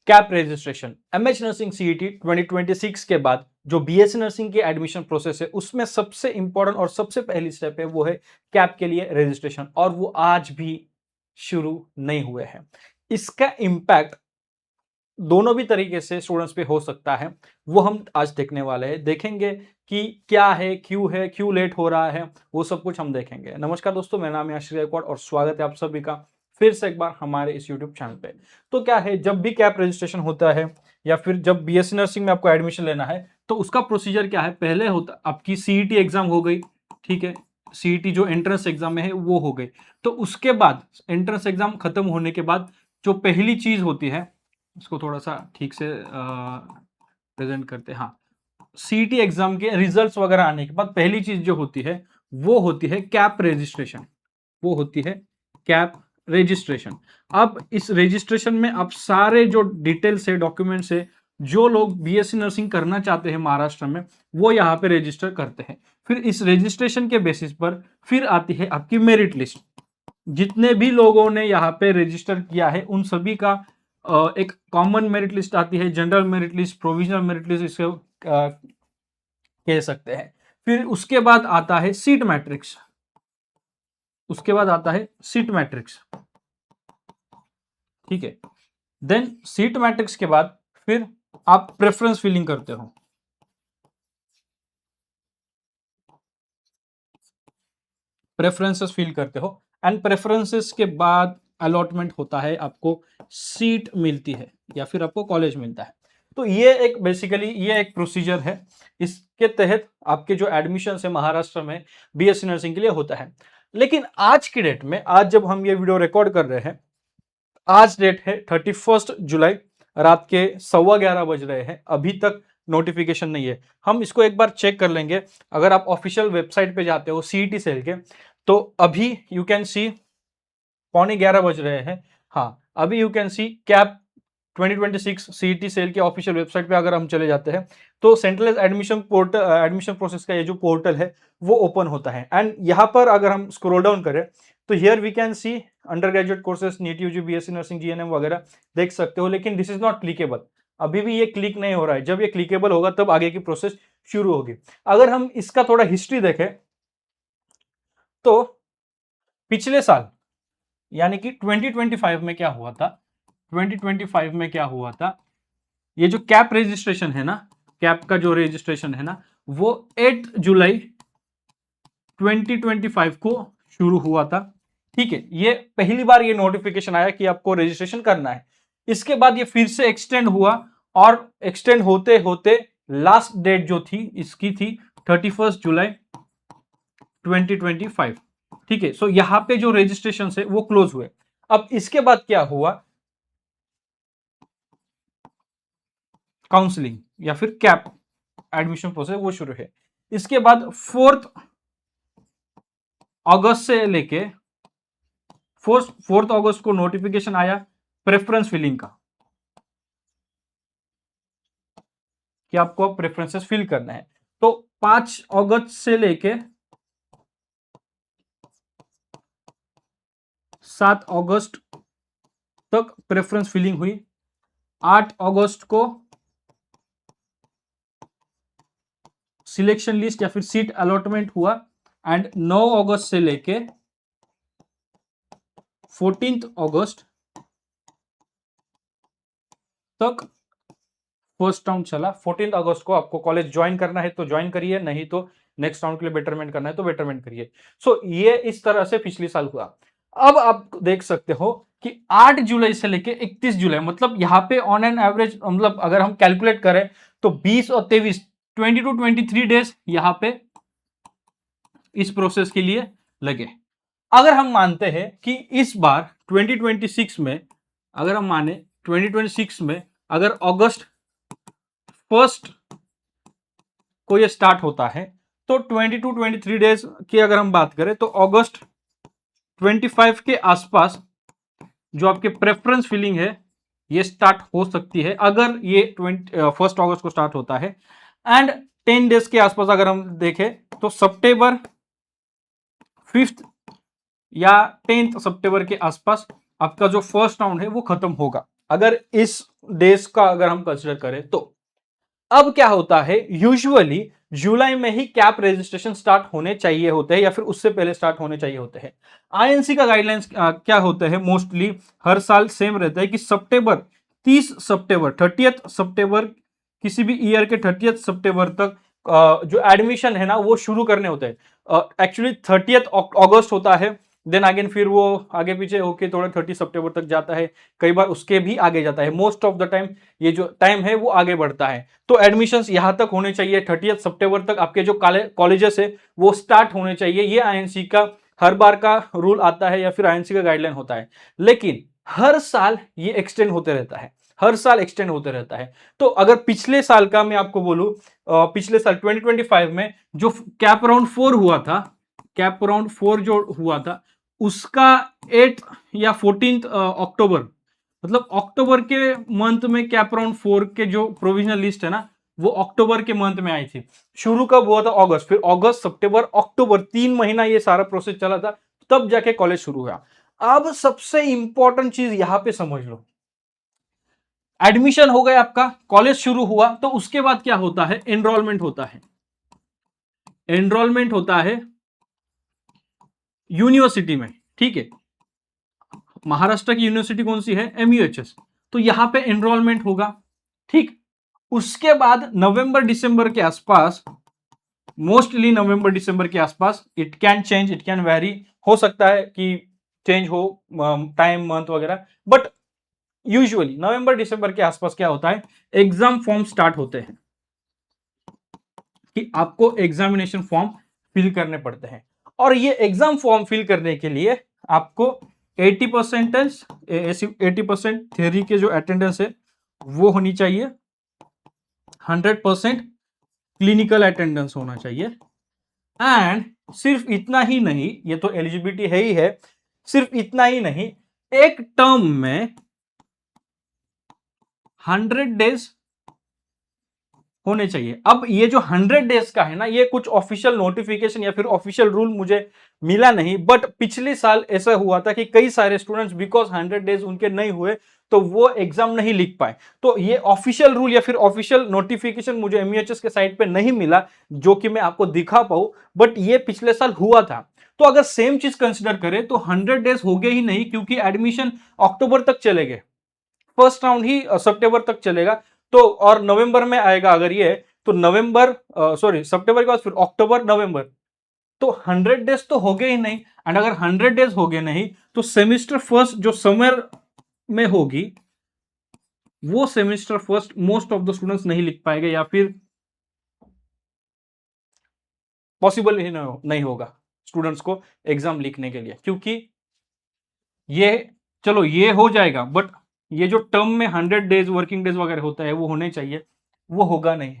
Cap registration MH nursing CET 2026 के बाद जो बीएससी नर्सिंग की एडमिशन प्रोसेस है उसमें सबसे इंपॉर्टेंट और सबसे पहली स्टेप है वो है कैप के लिए रजिस्ट्रेशन, और वो आज भी शुरू नहीं हुए हैं। इसका इम्पैक्ट दोनों भी तरीके से स्टूडेंट्स पे हो सकता है, वो हम आज देखने वाले हैं। देखेंगे कि क्या है, क्यों लेट हो रहा है, वो सब कुछ हम देखेंगे। नमस्कार दोस्तों, मेरा नाम है आशीष गायकवाड़ और स्वागत है आप सभी का फिर से एक बार हमारे इस यूट्यूब चैनल पे। तो क्या है, जब भी कैप रजिस्ट्रेशन होता है या फिर जब बीएससी नर्सिंग में आपको एडमिशन लेना है तो उसका प्रोसीजर क्या है, पहले होता आपकी सीईटी एग्जाम हो गई, ठीक है, सीईटी जो एंट्रेंस एग्जाम में है वो हो गई। तो उसके बाद एंट्रेंस एग्जाम खत्म होने के बाद जो पहली चीज होती है, इसको थोड़ा सा ठीक से प्रेजेंट करते हैं। हाँ, सीईटी एग्जाम के रिजल्ट्स वगैरह आने के बाद पहली चीज जो होती है वो होती है कैप रजिस्ट्रेशन, वो होती है कैप रजिस्ट्रेशन। अब इस रजिस्ट्रेशन में आप सारे जो डिटेल्स है, डॉक्यूमेंट्स है, जो लोग बीएससी नर्सिंग करना चाहते हैं महाराष्ट्र में वो यहाँ पे रजिस्टर करते हैं। फिर इस रजिस्ट्रेशन के बेसिस पर फिर आती है आपकी मेरिट लिस्ट। जितने भी लोगों ने यहाँ पे रजिस्टर किया है उन सभी का एक कॉमन मेरिट लिस्ट आती है, general merit list, provisional merit list इसे कह सकते हैं। फिर उसके बाद आता है सीट मैट्रिक्स, उसके बाद आता है सीट मैट्रिक्स, ठीक है। देन सीट मैट्रिक्स के बाद फिर आप प्रेफरेंस फिलिंग करते हो, प्रेफरेंसेस फिल करते हो, एंड प्रेफरेंसेस के बाद अलॉटमेंट होता है, आपको सीट मिलती है या फिर आपको कॉलेज मिलता है। तो ये एक बेसिकली ये एक प्रोसीजर है, इसके तहत आपके जो एडमिशन है महाराष्ट्र में बीएससी नर्सिंग के लिए होता है। लेकिन आज की डेट में, आज जब हम ये वीडियो रिकॉर्ड कर रहे हैं, आज डेट है 31 जुलाई, रात के 11:15 बज रहे हैं, अभी तक नोटिफिकेशन नहीं है। हम इसको एक बार चेक कर लेंगे। अगर आप ऑफिशियल वेबसाइट पे जाते हो सीईटी सेल के, तो अभी यू कैन सी 11:15 बज रहे हैं। हाँ, अभी you can see CAP 2026 CET cell के ऑफिशियल वेबसाइट पे अगर हम चले जाते हैं तो centralized admission portal, admission process का ये जो पोर्टल है वो ओपन होता है। एंड यहाँ पर अगर हम स्क्रॉल डाउन करें तो here we can see undergraduate courses, NEET UG, BSc nursing, GNM वगैरह देख सकते हो। लेकिन दिस इज नॉट क्लिकेबल, अभी भी ये क्लिक नहीं हो रहा है। जब ये क्लिकेबल होगा तब आगे की प्रोसेस शुरू होगी। अगर हम इसका थोड़ा हिस्ट्री देखें तो पिछले साल यानी कि 2025 में क्या हुआ था, 2025 में क्या हुआ था, ये जो कैप रजिस्ट्रेशन है ना, कैप का जो रजिस्ट्रेशन है ना, वो 8 जुलाई 2025 को शुरू हुआ था, ठीक है। ये पहली बार ये नोटिफिकेशन आया कि आपको रजिस्ट्रेशन करना है। इसके बाद ये फिर से एक्सटेंड हुआ और एक्सटेंड होते होते लास्ट डेट जो थी इसकी थी 31 जुलाई 2025, ठीक है। सो यहां पे जो रजिस्ट्रेशन है वो क्लोज हुए। अब इसके बाद क्या हुआ, काउंसलिंग या फिर कैप एडमिशन प्रोसेस वो शुरू है। इसके बाद 4 अगस्त से लेके 4 अगस्त को नोटिफिकेशन आया प्रेफरेंस फिलिंग का, कि आपको अब प्रेफरेंसेस फिल करना है। तो 5 अगस्त से लेके 7 अगस्त तक प्रेफरेंस फिलिंग हुई। 8 अगस्त को सिलेक्शन लिस्ट या फिर सीट अलॉटमेंट हुआ। एंड 9 अगस्त से लेके 14 अगस्त तक फर्स्ट राउंड चला। 14 अगस्त को आपको कॉलेज ज्वाइन करना है तो ज्वाइन करिए, नहीं तो नेक्स्ट राउंड के लिए बेटरमेंट करना है तो बेटरमेंट करिए। सो ये इस तरह से पिछले साल हुआ। अब आप देख सकते हो कि 8 जुलाई से लेके 31 जुलाई, मतलब यहाँ पे ऑन एन एवरेज, मतलब अगर हम कैलकुलेट करें तो 20 और 23, 20 to 23 डेज यहाँ पे इस प्रोसेस के लिए लगे। अगर हम मानते हैं कि इस बार 2026 में, अगर हम माने 2026 में अगर अगस्त 1 को ये स्टार्ट होता है तो 20 to 23 डेज की अगर हम बात करें तो अगस्त 25 के आसपास जो आपके प्रेफरेंस फिलिंग है ये स्टार्ट हो सकती है, अगर ये 1 अगस्त को स्टार्ट होता है। एंड 10 डेज के आसपास अगर हम देखें तो सितंबर 5 या 10 सितंबर के आसपास आपका जो फर्स्ट राउंड है वो खत्म होगा। अगर इस डेज का अगर हम कंसिडर करें तो अब क्या होता है, यूजुअली जुलाई में ही कैप रजिस्ट्रेशन स्टार्ट होने चाहिए होते हैं या फिर उससे पहले स्टार्ट होने चाहिए होते हैं। आईएनसी का गाइडलाइंस क्या होता है, मोस्टली हर साल सेम रहता है कि सितंबर 30 सितंबर 30 सितंबर किसी भी ईयर के 30 सितंबर तक जो एडमिशन है ना वो शुरू करने होते हैं। एक्चुअली 30 अगस्त होता है, देन अगेन फिर वो आगे पीछे होके थोड़ा 30 सितंबर तक जाता है, कई बार उसके भी आगे जाता है। मोस्ट ऑफ द टाइम ये जो टाइम है वो आगे बढ़ता है। तो एडमिशंस यहां तक होने चाहिए, 30 सितंबर तक आपके जो कॉलेजेस है वो स्टार्ट होने चाहिए। ये आईएनसी का हर बार का रूल आता है या फिर आईएनसी का गाइडलाइन होता है, लेकिन हर साल ये एक्सटेंड होते रहता है, हर साल एक्सटेंड होते रहता है। तो अगर पिछले साल का मैं आपको बोलूं, पिछले साल 2025 में जो कैप राउंड 4 हुआ था, कैप राउंड 4 जो हुआ था उसका 8 या 14 अक्टूबर, मतलब अक्टूबर के मंथ में कैप राउंड 4 के जो प्रोविजनल लिस्ट है ना वो अक्टूबर के मंथ में आई थी। शुरू कब हुआ था, अगस्त, फिर अगस्त सितंबर अक्टूबर 3 महीना ये सारा प्रोसेस चला था, तब जाके कॉलेज शुरू हुआ। अब सबसे इंपॉर्टेंट चीज यहां पे समझ लो, एडमिशन हो गया आपका, कॉलेज शुरू हुआ, तो उसके बाद क्या होता है, एनरोलमेंट होता है। एनरोलमेंट होता है यूनिवर्सिटी में, ठीक है। महाराष्ट्र की यूनिवर्सिटी कौन सी है, एमयूएचएस। तो यहां पे एनरोलमेंट होगा, ठीक। उसके बाद नवंबर दिसंबर के आसपास, मोस्टली नवंबर दिसंबर के आसपास, it can change, it can very, हो सकता है कि चेंज हो टाइम मंथ वगैरह, बट यूजुअली नवंबर दिसंबर के आसपास क्या होता है, एग्जाम फॉर्म स्टार्ट होते हैं कि आपको एग्जामिनेशन फॉर्म फिल करने पड़ते हैं। और ये एग्जाम फॉर्म फिल करने के लिए आपको 80% 80% थ्योरी के जो अटेंडेंस है वो होनी चाहिए, 100% क्लिनिकल अटेंडेंस होना चाहिए। एंड सिर्फ इतना ही नहीं, ये तो एलिजिबिलिटी है ही है, सिर्फ इतना ही नहीं, एक टर्म में 100 डेज होने चाहिए। अब ये जो 100 डेज का है ना, ये कुछ ऑफिशियल नोटिफिकेशन या फिर ऑफिशियल रूल मुझे मिला नहीं, बट पिछले साल ऐसा हुआ था कि कई सारे स्टूडेंट्स बिकॉज 100 डेज उनके नहीं हुए तो वो एग्जाम नहीं लिख पाए। तो ये ऑफिशियल रूल या फिर ऑफिशियल नोटिफिकेशन मुझे एमयूएचएस के साइट पे नहीं मिला जो कि मैं आपको दिखा पाऊं, बट ये पिछले साल हुआ था। तो अगर सेम चीज कंसिडर करें तो 100 डेज हो गए ही नहीं, क्योंकि एडमिशन अक्टूबर तक चलेंगे, फर्स्ट राउंड ही सितंबर तक चलेगा। तो और नवंबर में आएगा अगर ये, तो नवंबर सॉरी सितंबर के बाद फिर अक्टूबर नवंबर, तो 100 डेज तो हो गए ही नहीं। एंड अगर 100 डेज हो गए नहीं तो सेमिस्टर फर्स्ट जो समर में होगी वो semester first most of the students नहीं लिख पाएंगे या फिर पॉसिबल ही नहीं होगा स्टूडेंट्स को एग्जाम लिखने के लिए, क्योंकि ये चलो ये हो जाएगा, बट ये जो टर्म में 100 डेज वर्किंग डेज वगैरह होता है वो होने चाहिए, वो होगा नहीं।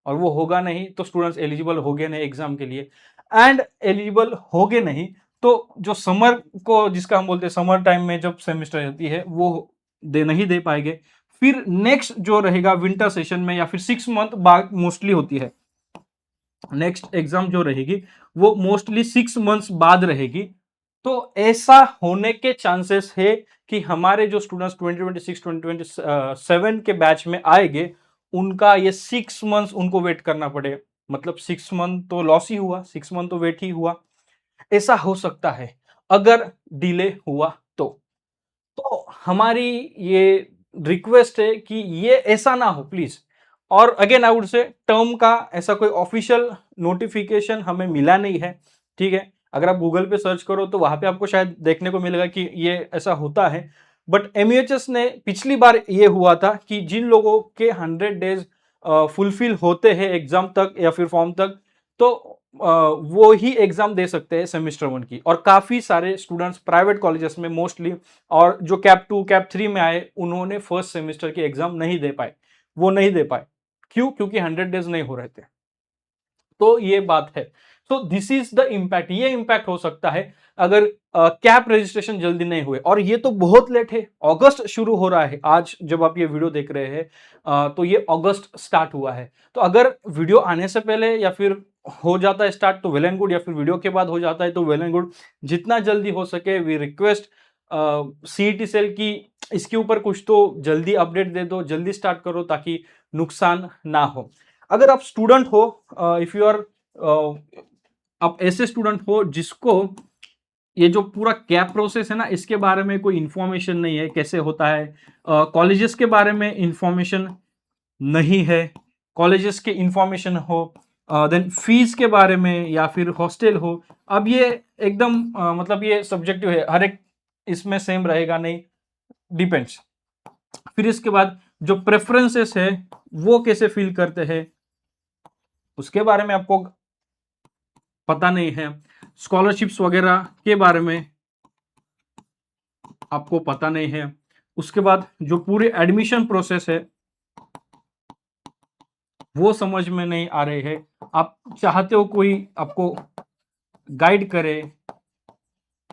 और वो होगा नहीं तो स्टूडेंट्स एलिजिबल हो गए नहीं एग्जाम के लिए। एंड एलिजिबल हो गए नहीं तो जो समर को, जिसका हम बोलते हैं समर टाइम में जब सेमेस्टर रहती है, वो दे नहीं दे पाएंगे। फिर नेक्स्ट जो रहेगा विंटर सेशन में या फिर 6 मंथ बाद मोस्टली होती है, नेक्स्ट एग्जाम जो रहेगी वो मोस्टली 6 मंथ्स बाद रहेगी। तो ऐसा होने के चांसेस है कि हमारे जो स्टूडेंट्स 2026 2027 के बैच में आएंगे उनका ये 6 मंथ्स उनको वेट करना पड़े, मतलब 6 मंथ तो लॉस ही हुआ, 6 मंथ तो वेट ही हुआ। ऐसा हो सकता है अगर डिले हुआ तो हमारी ये रिक्वेस्ट है कि ये ऐसा ना हो प्लीज। और again I would say term का ऐसा कोई ऑफिशियल नोटिफिकेशन हमें मिला नहीं है, ठीक है। अगर आप गूगल पे सर्च करो तो वहां पे आपको शायद देखने को मिलेगा कि ये ऐसा होता है। बट एमयूएचएस ने पिछली बार ये हुआ था कि जिन लोगों के 100 डेज फुलफिल होते हैं एग्जाम तक या फिर फॉर्म तक, तो वो ही एग्जाम दे सकते हैं सेमेस्टर 1 की। और काफी सारे स्टूडेंट्स प्राइवेट कॉलेजेस में मोस्टली, और जो कैप 2 कैप 3 में आए उन्होंने फर्स्ट सेमेस्टर की एग्जाम नहीं दे पाए, वो नहीं दे पाए। क्यों? क्योंकि 100 डेज नहीं हो रहे थे। तो ये बात है। तो दिस इज द इम्पैक्ट, ये इम्पैक्ट हो सकता है अगर कैप रजिस्ट्रेशन जल्दी नहीं हुए। और ये तो बहुत लेट है, अगस्त शुरू हो रहा है, आज जब आप ये वीडियो देख रहे हैं तो ये अगस्त स्टार्ट हुआ है। तो अगर वीडियो आने से पहले या फिर हो जाता है स्टार्ट तो वेल एंड गुड, या फिर वीडियो के बाद हो जाता है तो वेल एंड गुड। जितना जल्दी हो सके वी रिक्वेस्ट सीईटी सेल की इसके ऊपर कुछ तो जल्दी अपडेट दे दो, जल्दी स्टार्ट करो ताकि नुकसान ना हो। अगर आप स्टूडेंट हो, इफ यू आर, आप ऐसे स्टूडेंट हो जिसको ये जो पूरा कैप प्रोसेस है ना, इसके बारे में कोई इंफॉर्मेशन नहीं है, कैसे होता है, कॉलेजेस के बारे में इंफॉर्मेशन नहीं है, कॉलेजेस के इंफॉर्मेशन हो, देन फीस के बारे में या फिर हॉस्टल हो। अब ये एकदम मतलब ये सब्जेक्टिव है, हर एक इसमें सेम रहेगा नहीं, डिपेंड्स। फिर इसके बाद जो प्रेफरेंसेस है वो कैसे फील करते हैं उसके बारे में आपको पता नहीं है, स्कॉलरशिप्स वगैरह के बारे में आपको पता नहीं है। उसके बाद जो पूरी एडमिशन प्रोसेस है वो समझ में नहीं आ रहे हैं। आप चाहते हो कोई आपको गाइड करे,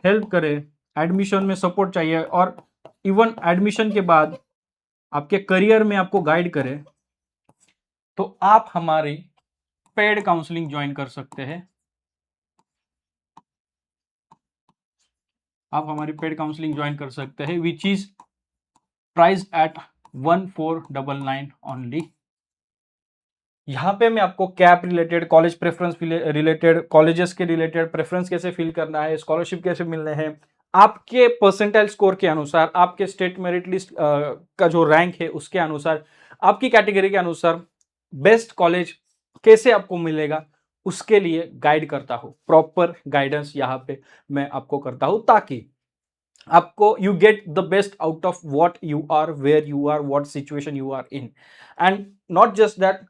हेल्प करे, एडमिशन में सपोर्ट चाहिए, और इवन एडमिशन के बाद आपके करियर में आपको गाइड करे, तो आप हमारी पेड काउंसलिंग ज्वाइन कर सकते हैं। आप हमारी पेड काउंसलिंग ज्वाइन कर सकते हैं, which is priced at 1499 only. यहाँ पे मैं आपको CAP related, college preference related, colleges के रिलेटेड प्रेफरेंस कैसे फिल करना है, स्कॉलरशिप कैसे मिलने हैं, आपके परसेंटाइल स्कोर के अनुसार, आपके स्टेट मेरिट लिस्ट का जो रैंक है उसके अनुसार, आपकी कैटेगरी के अनुसार बेस्ट कॉलेज कैसे आपको मिलेगा, उसके लिए गाइड करता हूँ। प्रॉपर गाइडेंस यहाँ पे मैं आपको करता हूँ ताकि आपको you get the best out of what you are, where you are, what situation you are in. And not just that,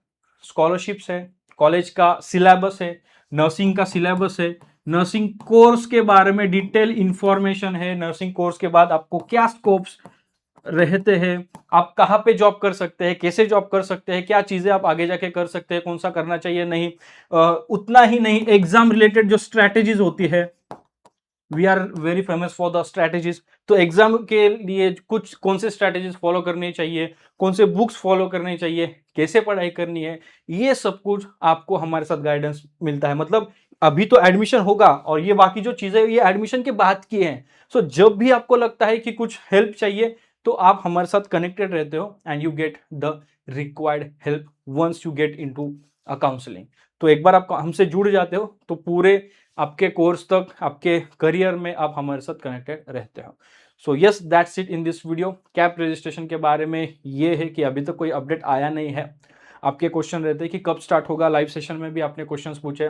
scholarships है, कॉलेज का सिलेबस है, नर्सिंग का सिलेबस है, नर्सिंग कोर्स के बारे में डिटेल इंफॉर्मेशन है, नर्सिंग कोर्स के बाद आपको क्या स्कोप्स रहते हैं, आप कहाँ पे जॉब कर सकते हैं, कैसे जॉब कर सकते हैं, क्या चीजें आप आगे जाके कर सकते हैं, कौन सा करना चाहिए नहीं। उतना ही नहीं, एग्जाम रिलेटेड जो स्ट्रैटेजीज होती है, we are very famous for the strategies. तो एग्जाम के लिए कुछ कौन से स्ट्रैटेजीज फॉलो करनी चाहिए, कौन से बुक्स फॉलो करनी चाहिए, कैसे पढ़ाई करनी है, ये सब कुछ आपको हमारे साथ गाइडेंस मिलता है। मतलब अभी तो एडमिशन होगा और ये बाकी जो चीजें ये एडमिशन के बाद की हैं। सो जब भी आपको लगता है कि कुछ हेल्प चाहिए तो आप हमारे साथ कनेक्टेड रहते हो and you get the required help once you get into a counselling. तो एक बार आप हमसे जुड़ जाते हो तो पूरे आपके कोर्स तक, आपके करियर में आप हमारे साथ कनेक्टेड रहते हो। So yes, that's it in this video. Cap registration के बारे में ये है कि अभी तक कोई अपडेट आया नहीं है। आपके क्वेश्चन रहते हैं कि कब स्टार्ट होगा, लाइव सेशन में भी आपने क्वेश्चंस पूछे।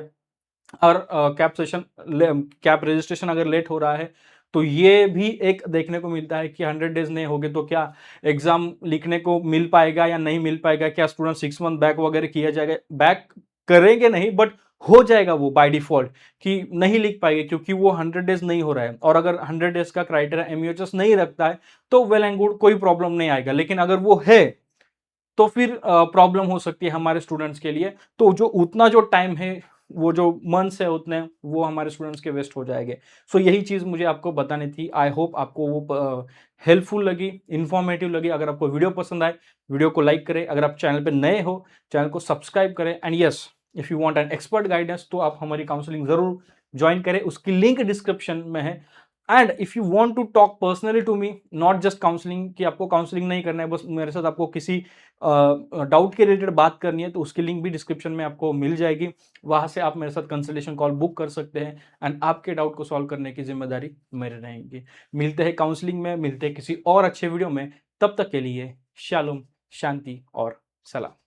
और कैप रजिस्ट्रेशन अगर लेट हो रहा है तो ये भी एक देखने को मिलता है कि 100 डेज नहीं होंगे तो क्या एग्जाम लिखने को मिल पाएगा या नहीं मिल पाएगा, क्या स्टूडेंट 6 मंथ बैक वगैरह किया जाएगा, बैक करेंगे नहीं बट हो जाएगा वो बाय डिफॉल्ट कि नहीं लिख पाएंगे क्योंकि वो 100 डेज नहीं हो रहा है। और अगर 100 डेज का क्राइटेरिया एमयूएचएस नहीं रखता है तो वेल एंड गुड, कोई प्रॉब्लम नहीं आएगा। लेकिन अगर वो है तो फिर प्रॉब्लम हो सकती है हमारे स्टूडेंट्स के लिए। तो जो उतना जो टाइम है, वो जो मंथ्स है उतने, वो हमारे स्टूडेंट्स के वेस्ट हो जाएंगे। सो यही चीज़ मुझे आपको बतानी थी। आई होप आपको वो हेल्पफुल लगी, इन्फॉर्मेटिव लगी। अगर आपको वीडियो पसंद आए, वीडियो को लाइक करें। अगर आप चैनल पे नए हो, चैनल को सब्सक्राइब करें। And yes, if you want an expert guidance तो आप हमारी काउंसलिंग ज़रूर ज्वाइन करें, उसकी लिंक डिस्क्रिप्शन में है। And if you want to talk personally to me, not just counselling कि आपको काउंसलिंग नहीं करना है, बस मेरे साथ आपको किसी डाउट के रिलेटेड बात करनी है, तो उसकी लिंक भी डिस्क्रिप्शन में आपको मिल जाएगी। वहां से आप मेरे साथ कंसल्टेशन कॉल बुक कर सकते हैं एंड आपके डाउट को सॉल्व करने की जिम्मेदारी मेरी रहेगी। मिलते हैं काउंसलिंग में, मिलते हैं किसी और अच्छे वीडियो में। तब तक के लिए शालोम, शांति और सलाम।